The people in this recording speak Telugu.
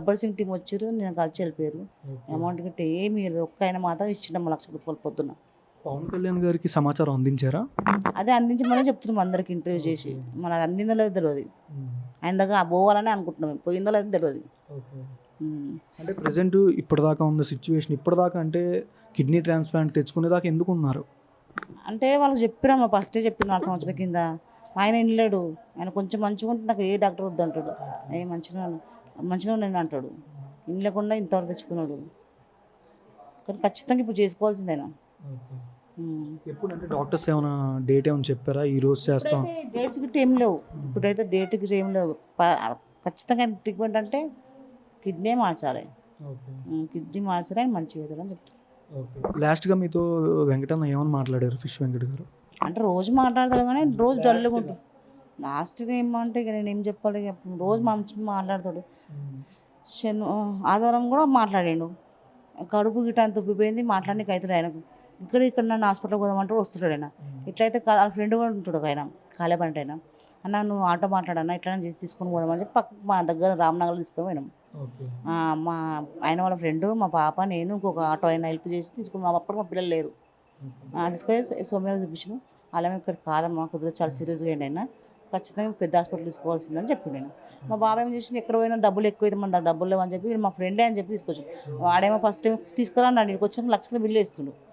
గబ్బర్ సింగ్ టీం వచ్చారు, నేను కలిసి వెళ్ళిపోయారు. అమౌంట్ గిట్ట ఏమి ఇవ్వలేదు. ఒక్క ఆయన మాత్రం ఇచ్చిండమ్మ ₹1,00,000 పొద్దున్న. పవన్ కళ్యాణ్ గారికి సమాచారం అందించారా? అదే అందించమని చెప్తున్నాం అందరికి ఇంటర్వ్యూ చేసి. మన అందిందో లేదో తెలియదు. ఆయన దగ్గర పోవాలని అనుకుంటున్నాం, పోయిందో లేదో తెలియదు. అంటే ప్రజెంట్ ఇప్పటిదాకా ఉన్న సిచ్యువేషన్, ఇప్పటిదాకా అంటే కిడ్నీ ట్రాన్స్ప్లాంట్ తెచ్చుకునేదాకా ఎందుకు ఉన్నారు? అంటే వాళ్ళకి చెప్పినామా, ఫస్టే చెప్పిన 4 సంవత్సరాల కింద. ఆయన వినలేడు. ఆయన కొంచెం మంచిగా ఉంటే నాకు ఏ డాక్టర్ వద్దు అంటాడు, ఏ మంచిగా నేను అంటాడు. వినలేకుండా ఇంతవరకు తెచ్చుకున్నాడు. కానీ ఖచ్చితంగా ఇప్పుడు చేసుకోవాల్సిందేనా. ఎప్పుడు అంటే డాక్టర్స్ ఏమైనా డేట్ ఏమైనా చెప్పారా ఈ రోజు చేస్తాం? డేట్స్ గిట్ట ఏం లేవు. ఇప్పుడైతే డేట్ గిట్ట ఏం లేవు. ఖచ్చితంగా ట్రీట్మెంట్ అంటే కిడ్నీ మార్చాలి. కిడ్నీ మార్చాలి, ఆయన మంచిగా అవుతాడు అని చెప్తారు. లాస్ట్గా మీతో వెంకటన్న ఏమని మాట్లాడారు, ఫిష్ వెంకట్ గారు? అంటే రోజు మాట్లాడతాడు కానీ రోజు డల్గా ఉంటుంది. లాస్ట్గా ఏమంటే ఇక నేను ఏం చెప్పాలి, ఇక రోజు మంచిగా మాట్లాడతాడు. ఆదివారం కూడా మాట్లాడాడు. కడుపు గిట్ట అంత ఉబ్బిపోయింది, మాట్లాడడానికి అవుతుంది ఆయనకు. ఇక్కడ నన్ను హాస్పిటల్కి పోదామంటే వస్తున్నాడు ఆయన. ఇట్లయితే వాళ్ళ ఫ్రెండ్ కూడా ఉంటాడు ఒక ఆయన, కాలేపంట ఆయన. అన్న నువ్వు ఆటో మాట్లాడన్నా, ఇట్లా చేసి తీసుకొని పోదామని చెప్పి పక్కకు మా దగ్గర రామ్నగర్లో తీసుకొని పోయినాం. మా ఆయన వాళ్ళ ఫ్రెండ్, మా పాప, నేను, ఇంకొక ఆటో ఆయన హెల్ప్ చేసి తీసుకుని. అప్పుడు మా పిల్లలు లేరు. తీసుకొని సోమవారం చూపించాను. అలా ఇక్కడ కాదమ్మా, కుదిరి చాలా సీరియస్గా అయింది ఆయన, ఖచ్చితంగా పెద్ద హాస్పిటల్ తీసుకోవాల్సిందని చెప్పి నేను. మా బాబాయ్ ఏం చేసింది, ఎక్కడ పోయినా డబ్బులు ఎక్కువ మన దగ్గర డబ్బులు లేవని చెప్పి మా ఫ్రెండే అని చెప్పి తీసుకొచ్చాను. వాడేమో ఫస్ట్ టైం తీసుకురా అన్నాడు, ఇక్కడికి వచ్చిన లక్షల బిల్లు వేస్తుండు.